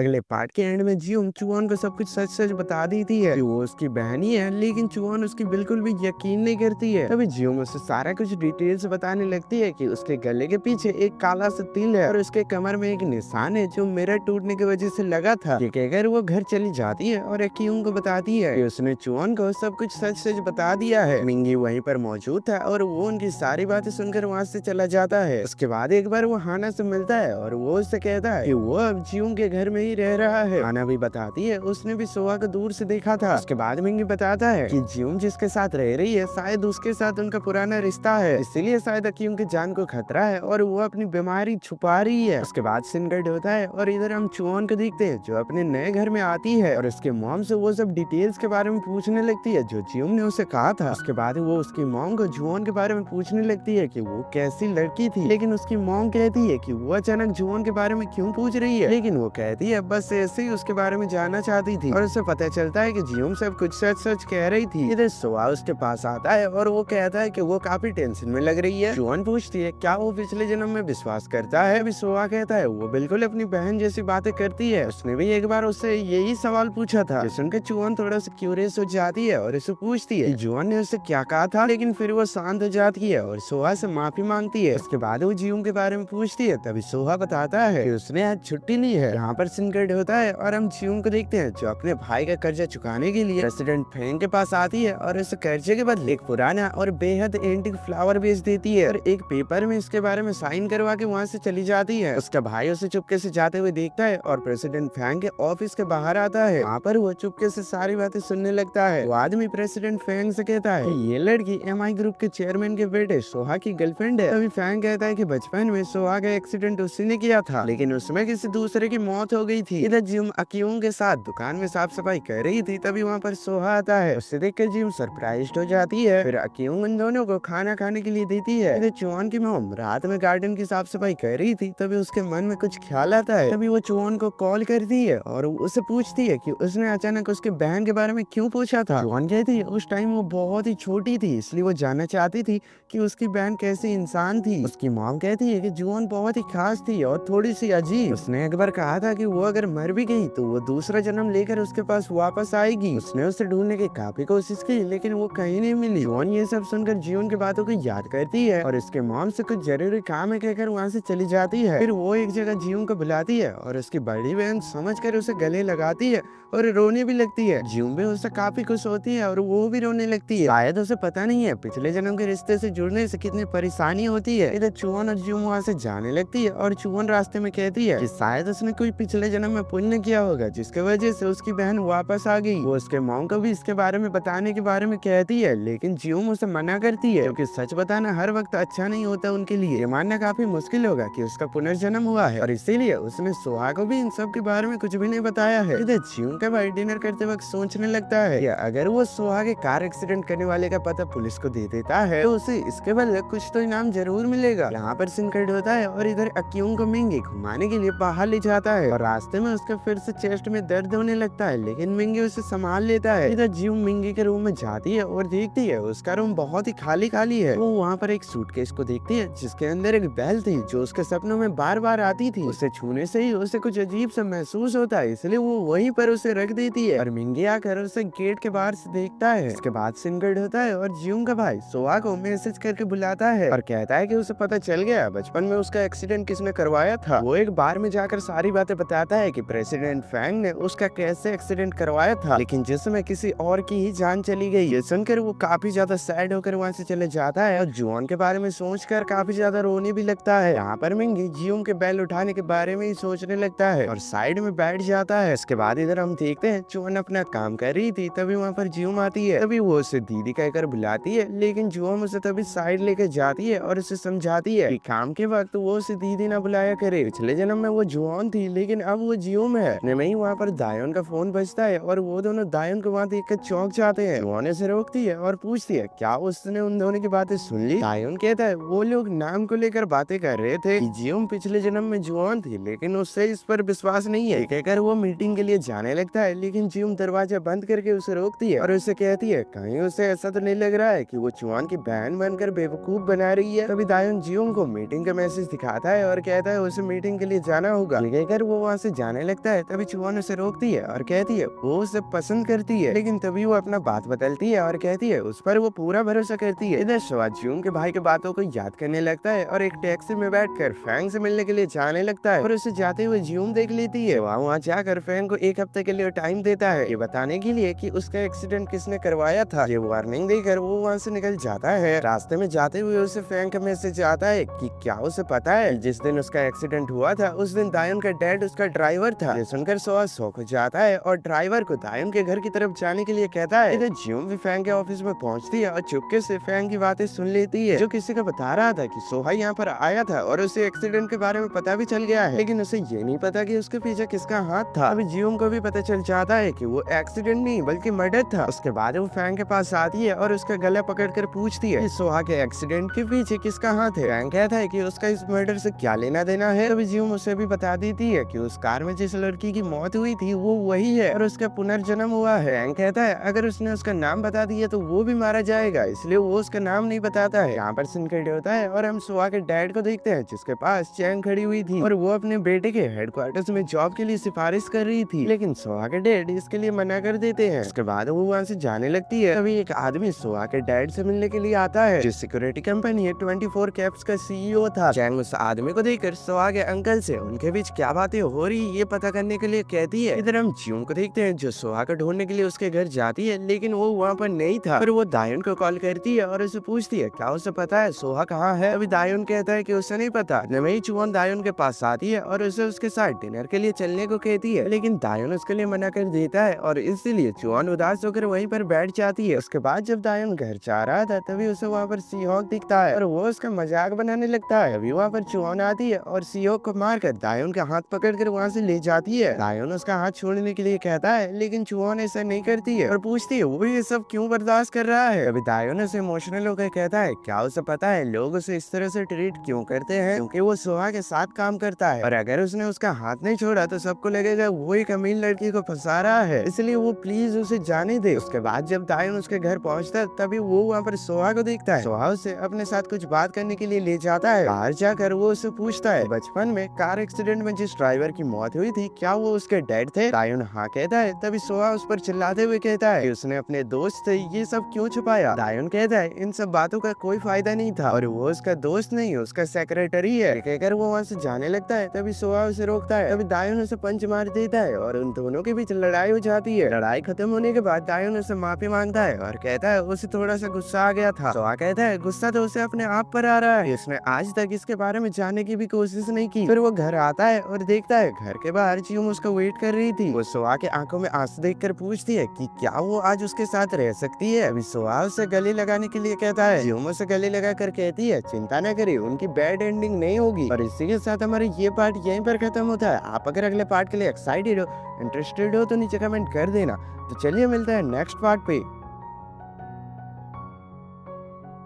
अगले पार्ट के एंड में जियोंग चुआन को सब कुछ सच सच बता देती है कि वो उसकी बहन ही है, लेकिन चुआन उसकी बिल्कुल भी यकीन नहीं करती है। तभी जियोंग उसे सारा कुछ डिटेल्स बताने लगती है कि उसके गले के पीछे एक काला सा तिल है और उसके कमर में एक निशान है जो मिरर टूटने की वजह से लगा था। ये कहकर वो घर चली जाती है और कियोंग को बताती है कि उसने चुआन को सब कुछ सच सच बता दिया है। मिंगी वहीं पर मौजूद था और वो उनकी सारी बातें सुनकर वहाँ से चला जाता है। उसके बाद एक बार वो हाना से मिलता है और वो उससे कहता है कि वो अब जियोंग के घर में ही रह रहा है। हाना भी बताती है उसने भी सोहा को दूर से देखा था। उसके बाद मिंगी बताता है कि जियोंग जिसके साथ रह रही है शायद उसके साथ उनका पुराना रिश्ता है, इसीलिए शायद अकियोंग की जान को खतरा है और वो अपनी बीमारी छुपा रही है। उसके बाद सीन कट होता है और इधर हम चुआन को देखते हैं जो अपने नए घर में आती है और उसके मॉम से वो सब डिटेल्स के बारे में पूछने लगती है जो जियोंग ने उसे कहा था। उसके बाद वो उसकी मॉम को जुआन के बारे में पूछने लगती है कि वो कैसी लड़की थी, लेकिन उसकी मॉम कहती है कि वो अचानक जुआन के बारे में क्यों पूछ रही है, लेकिन वो कहती है बस ऐसे ही उसके बारे में जानना चाहती थी। और उसे पता चलता है कि जियोंग सब कुछ सच सच कह रही थी। इधर सोहा उसके पास आता है और वो कहता है कि वो काफी टेंशन में लग रही है। जुआन पूछती है क्या वो पिछले जन्म में विश्वास करता है। अभी सोहा कहता है वो बिल्कुल अपनी बहन जैसी बातें करती है, उसने भी एक बार उससे यही सवाल पूछा था। सुनकर जुआन थोड़ा सा क्यूरियस हो जाती है और उसे पूछती है जुआन ने उससे क्या कहा था, लेकिन फिर वो शांत हो जाती है और सोहा से माफी मांगती है। उसके बाद वो जियोंग के बारे में पूछती है, तभी सोहा बताता है कि उसने आज छुट्टी ली है। यहाँ पर सीन कट होता है और हम जियोंग को देखते हैं जो अपने भाई का कर्जा चुकाने के लिए प्रेसिडेंट फेंग के पास आती है और उस कर्जे के बदले एक पुराना और बेहद एंटिक फ्लावर बेच देती है और एक पेपर में इसके बारे में साइन करवा के वहाँ से चली जाती है। उसका भाई उसे चुपके से जाते हुए देखता है और प्रेसिडेंट फेंग के ऑफिस के बाहर आता है। वहाँ पर वो चुपके से सारी बातें सुनने लगता है। वो आदमी प्रेसिडेंट फेंग से कहता है कि ये लड़की एमआई ग्रुप के चेयरमैन के बेटे सोहा की गर्लफ्रेंड है। तभी फेंग कहता है कि बचपन में सोहा का एक्सीडेंट उसी ने किया था, लेकिन उसमें किसी दूसरे की मौत हो गई थी। इधर जियोंग अकियोंग के साथ दुकान में साफ सफाई कर रही थी, तभी वहाँ पर सोहा आता है। उससे देखकर जियोंग सरप्राइज्ड हो जाती है। फिर अकियोंग उन दोनों को खाना खाने के लिए देती है। इधर चुआन की मॉम रात में गार्डन की साफ सफाई कर रही थी, तभी उसके मन में कुछ ख्याल आता है। तभी वो चुआन को कॉल करती है और उससे पूछती है कि उसने अचानक उसके बहन के बारे में क्यों पूछा था। चुआन कहती है उस टाइम वो बहुत ही छोटी थी, इसलिए वो जानना चाहती थी कि उसकी बहन कैसी इंसान थी। उसकी मॉम कहती है कि जुआन बहुत ही खास थी और थोड़ी सी अजीब। उसने एक बार कहा था कि वो अगर मर भी गई तो वो दूसरा जन्म लेकर उसके पास वापस आएगी। उसने उसे ढूंढने की काफी कोशिश की, लेकिन वो कहीं नहीं मिली। जुआन ये सब सुनकर जियोंग की बातों को याद करती है और इसके मॉम से कुछ जरूरी काम है कहकर वहाँ से चली जाती है। फिर वो एक जगह जियोंग को बुलाती है और उसकी बड़ी बहन समझकर उसे गले लगाती है और रोने भी लगती है। जियोंग भी उससे काफी खुश होती है और वो भी रोने लगती है। शायद उसे पता नहीं है पिछले जन्म के रिश्ते से जुड़ने से कितनी परेशानी होती है। इधर चुआन और जियोंग वहाँ से जाने लगती है और चुआन रास्ते में कहती है कि शायद उसने कोई पिछले जन्म में पुण्य किया होगा जिसकी वजह से उसकी बहन वापस आ गई। वो उसके मॉम को भी इसके बारे में बताने के बारे में कहती है, लेकिन जियोंग उसे मना करती है क्योंकि सच बताना हर वक्त अच्छा नहीं होता उनके लिए। ये मानना काफी मुश्किल होगा कि उसका पुनर्जन्म हुआ है और इसीलिए उसने सोहा को भी इन सब के बारे में कुछ भी नहीं बताया है। इधर जियोंग का भाई डिनर करते वक्त सोचने लगता है कि अगर वो सोहा के कार एक्सीडेंट करने वाले का पता पुलिस को दे देता है तो उसे इसके बदले कुछ तो इनाम जरूर मिलेगा। यहाँ पर सीन कट होता है और इधर अकियोंग को मिंगी घुमाने के लिए बाहर ले जाता है और रास्ते में उसके फिर से चेस्ट में दर्द होने लगता है, लेकिन मिंगी उसे संभाल लेता है। इधर जियोंग मिंगी के रूम में जाती है और देखती है उसका रूम बहुत ही खाली खाली है। वो वहाँ पर एक सूटकेस को देखती है जिसके अंदर एक बैल थी जो उसके सपनों में बार बार आती थी। उसे छूने से ही उसे कुछ अजीब सा महसूस होता है, इसलिए वो वहीं पर उसे रख देती है और मिंगी आकर उसे गेट के बाहर से देखता है। इसके बाद सीन कट होता है और जियोंग का भाई सोहा को मैसेज करके बुलाता है और कहता है कि उसे पता चल गया बचपन में उसका एक्सीडेंट किसने करवाया था। वो एक बार में जाकर सारी बातें बताता है कि प्रेसिडेंट फेंग ने उसका कैसे एक्सीडेंट करवाया था, लेकिन जिसमें किसी और की ही जान चली गई। ये सुनकर वो काफी ज्यादा सैड होकर वहाँ से चले जाता है और जुआन के बारे में सोचकर काफी ज्यादा रोने भी लगता है। यहाँ पर मिंगी जियोंग के बैल उठाने के बारे में ही सोचने लगता है और साइड में बैठ जाता है। इसके बाद इधर हम देखते हैं जुआन अपना काम कर रही थी, तभी वहाँ पर जियोंग आती है। तभी वो उसे दीदी कहकर बुलाती है, लेकिन जुआन उसे तभी साइड लेकर जाती है और उसे समझाती है कि काम के वक्त वो उसे दीदी ना बुलाया करे। पिछले जन्म में वो जुआन थी, लेकिन अब वो जियोंग है। में ही वहाँ पर दायोन का फोन बजता है और वो दोनों दायोन को वहाँ देखकर चौंक जाते हैं। जुआन उसे रोकती है और पूछती है क्या उसने उन दोनों की बातें सुन ली। दायोन कहता है वो लोग नाम को लेकर बातें कर रहे थे कि जियोंग पिछले जन्म में जुआन थी, लेकिन उससे इस पर विश्वास नहीं है। कहकर वो मीटिंग के लिए जाने लगता है, लेकिन जियोंग दरवाजा बंद करके उसे रोकती है और उसे कहती है कहीं उसे ऐसा तो नहीं लग रहा है कि वो जुआन की बहन बनकर बेवकूफ बना रही है। तभी दायोन जियोंग को मीटिंग का मैसेज दिखाता है और कहता है उसे मीटिंग के लिए जाना होगा। कहकर वो वहाँ से जाने लगता है तभी जुआन उसे रोकती है और कहती है वो उसे पसंद करती है, लेकिन तभी वो अपना बात बदलती है और कहती है उस पर वो पूरा भरोसा करती है। इधर सुआ जियोंग के भाई के बातों को याद करने लगता है और एक टैक्सी में बैठकर फैंग से मिलने के लिए जाने लगता है और उसे जाते हुए जियोंग देख लेती है। वहाँ जाकर फैंग को एक हफ्ते के लिए टाइम देता है ये बताने के लिए कि उसका एक्सीडेंट किसने करवाया था। ये वार्निंग देकर वो वहाँ से निकल जाता है। रास्ते में जाते हुए उसे फैंग का मैसेज आता है कि क्या उसे पता है जिस दिन उसका एक्सीडेंट हुआ था उस दिन दायन का डैड उसका ड्राइवर था। ये सुनकर सुआ शॉक हो जाता है और ड्राइवर को दायन के घर की तरफ जाने के लिए कहता है। इधर जियोंग भी फैंग के ऑफिस में पहुंचती है और चुपके से फैंग की बातें सुन लेती है जो किसी को बता रहा था कि सोहा यहाँ पर आया था और उसे एक्सीडेंट के बारे में पता भी चल गया है, लेकिन उसे ये नहीं पता कि उसके पीछे किसका हाथ था। अभी जियोंग को भी पता चल जाता है कि वो एक्सीडेंट नहीं बल्कि मर्डर था। उसके बाद वो फैंग के पास आती है और उसका गला पकड़कर पूछती है कि सोहा के एक्सीडेंट के पीछे किसका हाथ है। फैंग कहता है कि उसका इस मर्डर से क्या लेना देना है। तभी जियोंग उसे भी बता देती है कि उस कार में जिस लड़की की मौत हुई थी वो वही है और उसका पुनर्जन्म हुआ है। फैंग कहता है अगर उसने उसका नाम बता दिया तो वो भी मारा जाएगा, इसलिए वो उसका नाम नहीं बताता है। यहाँ पर सीन कट होता है और हम सुआ के डैड को देखते हैं जिसके पास चैंग खड़ी हुई थी और वो अपने बेटे के हेडक्वार्टर्स में जॉब के लिए सिफारिश कर रही थी, लेकिन सुआ के डैड इसके लिए मना कर देते हैं। उसके बाद वो वहाँ से जाने लगती है। तभी एक आदमी सुआ के डैड से मिलने के लिए आता है जो सिक्योरिटी कंपनी है 24 कैप्स का सीईओ था। चैंग उस आदमी को देखकर सुआ के अंकल से उनके बीच क्या बातें हो रही ये पता करने के लिए कहती है। इधर हम जियोंग को देखते हैं जो सुआ को ढूंढने के लिए उसके घर जाती है, लेकिन वो वहाँ पर नहीं था। फिर वो दायन को कॉल करती है और उसे पूछती है क्या उसे पता है सोहा कहाँ है। अभी दायन कहता है कि उसे नहीं पता। नमई चुआन दायन के पास आती है और उसे उसके साथ डिनर के लिए चलने को कहती है, लेकिन दायन उसके लिए मना कर देता है और इसलिए चुआन उदास होकर वहीं पर बैठ जाती है। उसके बाद जब दायन घर जा रहा था तभी उसे वहाँ पर सीहॉक दिखता है और वो उसका मजाक बनाने लगता है। अभी वहाँ पर चुआन आती है और सीहॉक को मारकर दायन का हाथ पकड़कर वहाँ से ले जाती है। दायन उसका हाथ छोड़ने के लिए कहता है, लेकिन चुआन ऐसा नहीं करती है और पूछती है वो ये सब क्यों बर्दाश्त कर रहा है। अभी दायन उसे इमोशनल होकर कहता है क्या उसे पता है लोग उसे इस तरह से ट्रीट क्यों करते हैं, क्योंकि वो सोहा के साथ काम करता है और अगर उसने उसका हाथ नहीं छोड़ा तो सबको लगेगा वो एक अमीर लड़की को फंसा रहा है, इसलिए वो प्लीज उसे जाने दे। उसके बाद जब दायन उसके घर पहुंचता है तभी वो वहाँ पर सोहा को देखता है। सोहा उसे अपने साथ कुछ बात करने के लिए ले जाता है। बाहर जाकर वो उसे पूछता है बचपन में कार एक्सीडेंट में जिस ड्राइवर की मौत हुई थी क्या वो उसके डैड थे। दायन हाँ कहता है। तभी सोहा उस पर चिल्लाते हुए कहता है कि उसने अपने दोस्त से ये सब क्यों छुपाया। दायन कहता है इन सब बातों का कोई फायदा नहीं था और वो उसका दोस्त नहीं उसका सेक्रेटरी है। कहकर वो वहाँ से जाने लगता है। तभी सोहा उसे रोकता है। तभी दायन उसे पंच मार देता है और उन दोनों के बीच लड़ाई हो जाती है। लड़ाई खत्म होने के बाद दायन उसे माफी मांगता है और कहता है उसे थोड़ा सा गुस्सा आ गया था। सोहा कहता है गुस्सा तो उसे अपने आप पर आ रहा है, उसने आज तक इसके बारे में जानने की भी कोशिश नहीं की। फिर वो घर आता है और देखता है घर के बाहर जियोंग उसका वेट कर रही थी। वो सोहा के आंखों में आंसू देखकर पूछती है कि क्या वो आज उसके साथ रह सकती है। अभी सोहा उसे गले लगाने के लिए कहता है। जियोंग उसे गले लगाकर कहती है चिंता न करिए उनकी बैड एंडिंग नहीं होगी। और इसी के साथ हमारा ये पार्ट यहीं पर खत्म होता है। आप अगर अगले पार्ट के लिए एक्साइटेड हो, इंटरेस्टेड हो तो नीचे कमेंट कर देना। तो चलिए मिलते हैं नेक्स्ट पार्ट पे।